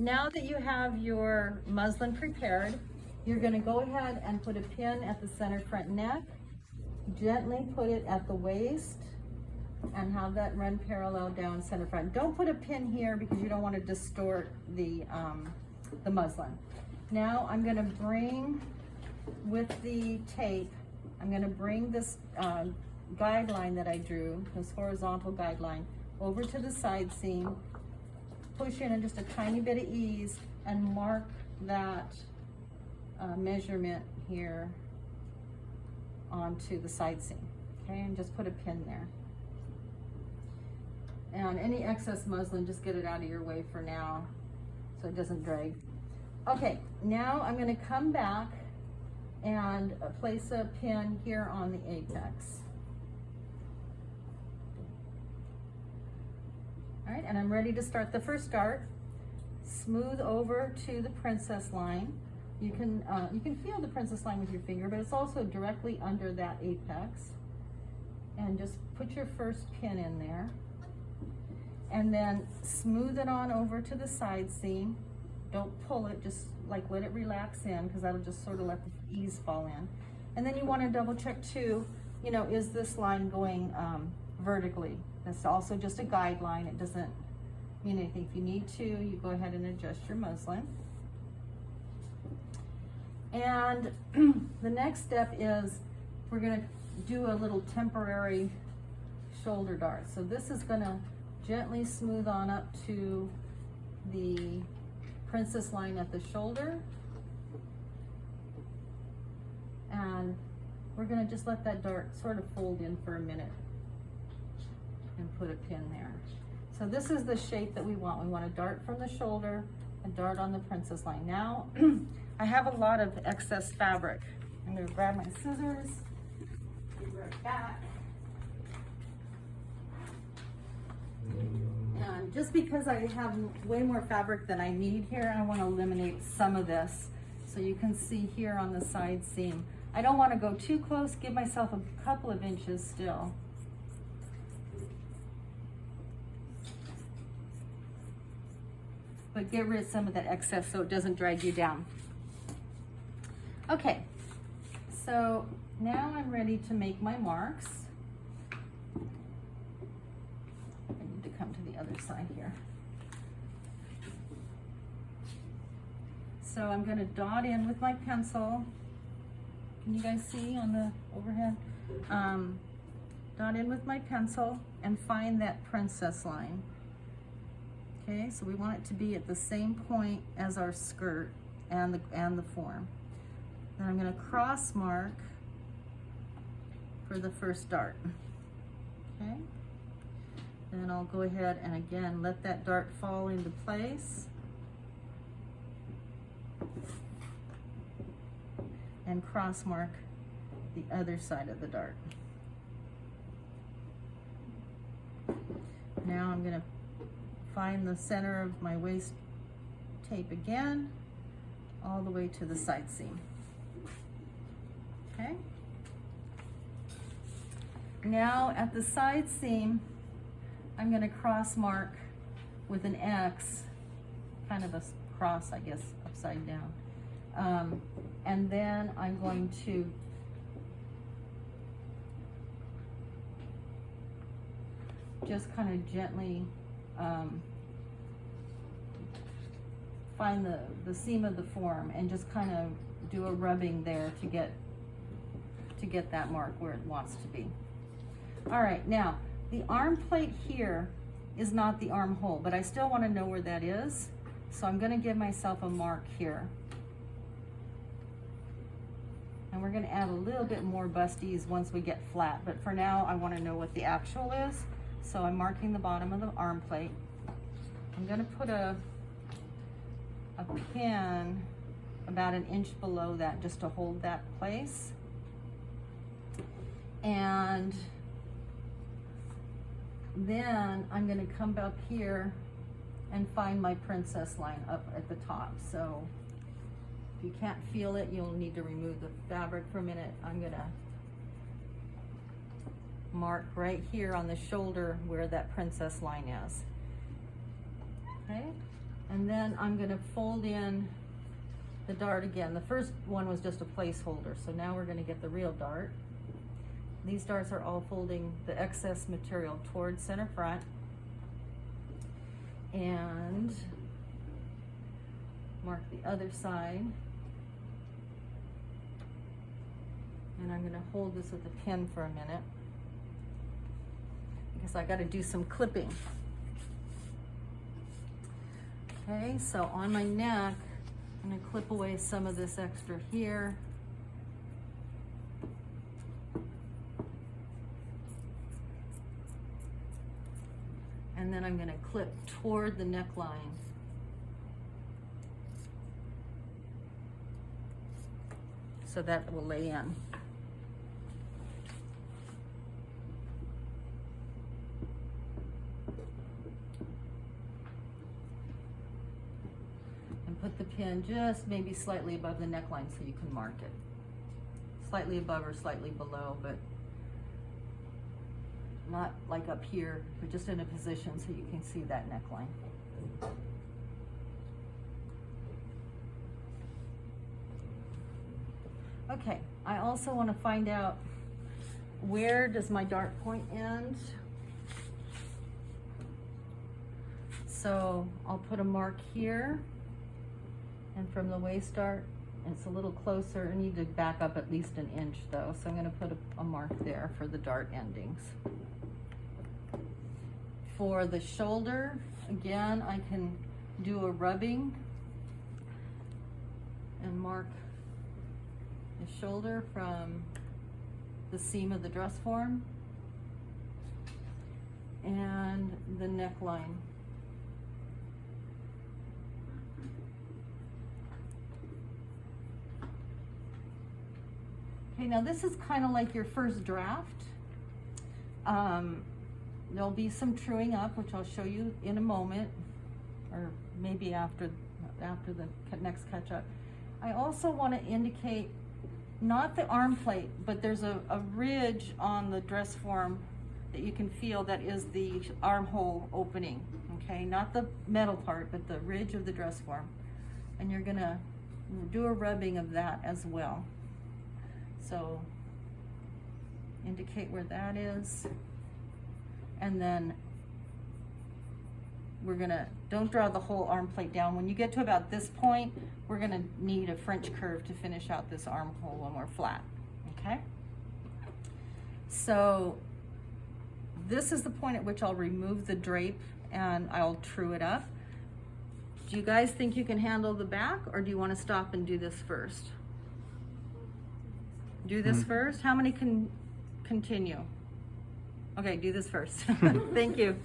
now that you have your muslin prepared, you're going to go ahead and put a pin at the center front neck, gently put it at the waist, and have that run parallel down center front. Don't put a pin here because you don't want to distort the muslin. Now I'm going to bring, with the tape, I'm going to bring this guideline that I drew, this horizontal guideline, over to the side seam, push in just a tiny bit of ease, and mark that measurement here onto the side seam. Okay, and just put a pin there. And any excess muslin, just get it out of your way for now so it doesn't drag. Okay, now I'm going to come back and place a pin here on the apex. All right, and I'm ready to start the first dart. Smooth over to the princess line. You can feel the princess line with your finger, but it's also directly under that apex. And just put your first pin in there. And then smooth it on over to the side seam. Don't pull it, just like let it relax in, because that'll just sort of let the ease fall in. And then you want to double check too, is this line going vertically? That's also just a guideline. It doesn't mean anything. If you need to, you go ahead and adjust your muslin. And the next step is we're going to do a little temporary shoulder dart. So this is going to gently smooth on up to the princess line at the shoulder. And we're going to just let that dart sort of fold in for a minute and put a pin there. So this is the shape that we want. We want a dart from the shoulder, a dart on the princess line. Now, I have a lot of excess fabric. I'm going to grab my scissors, be right back. And just because I have way more fabric than I need here, I want to eliminate some of this. So you can see here on the side seam. I don't want to go too close, give myself a couple of inches still. But get rid of some of that excess so it doesn't drag you down. Okay, so now I'm ready to make my marks. I need to come to the other side here. So I'm going to dot in with my pencil. Can you guys see on the overhead? Dot in with my pencil and find that princess line. Okay, so we want it to be at the same point as our skirt and the form. Then I'm going to cross mark for the first dart. Okay, then I'll go ahead and again let that dart fall into place. And cross mark the other side of the dart. Now I'm going to find the center of my waist tape again, all the way to the side seam. Okay. Now at the side seam, I'm going to cross mark with an X, kind of a cross, I guess, upside down. And then I'm going to just kind of gently find the seam of the form and just kind of do a rubbing there to get that mark where it wants to be. All right, now the arm plate here is not the armhole, but I still want to know where that is. So I'm going to give myself a mark here. And we're going to add a little bit more busties once we get flat, but for now I want to know what the actual is. So I'm marking the bottom of the arm plate. I'm going to put a pin about an inch below that just to hold that place. And then I'm going to come up here and find my princess line up at the top. So if you can't feel it, you'll need to remove the fabric for a minute. I'm going to mark right here on the shoulder where that princess line is. Okay, And then I'm gonna fold in the dart again. The first one was just a placeholder, so now we're gonna get the real dart. These darts are all folding the excess material towards center front. And mark the other side. And I'm gonna hold this with a pin for a minute because I gotta do some clipping. Okay, so on my neck, I'm gonna clip away some of this extra here. And then I'm gonna clip toward the neckline. So that will lay in. Put the pin just maybe slightly above the neckline so you can mark it. Slightly above or slightly below, but not like up here, but just in a position so you can see that neckline. Okay, I also want to find out, where does my dart point end? So I'll put a mark here. And from the waist dart, it's a little closer. I need to back up at least an inch though. So I'm gonna put a mark there for the dart endings. For the shoulder, again, I can do a rubbing and mark the shoulder from the seam of the dress form and the neckline. Okay, now this is kind of like your first draft. There'll be some truing up, which I'll show you in a moment, or maybe after the next catch up. I also want to indicate not the arm plate, but there's a ridge on the dress form that you can feel that is the armhole opening, okay? Not the metal part, but the ridge of the dress form. And you're gonna do a rubbing of that as well. So indicate where that is. And then we're gonna, don't draw the whole arm plate down. When you get to about this point, we're gonna need a French curve to finish out this armhole when we're flat, okay? So this is the point at which I'll remove the drape and I'll true it up. Do you guys think you can handle the back, or do you wanna stop and do this first? Do this first? How many can continue? Okay, do this first. Thank you.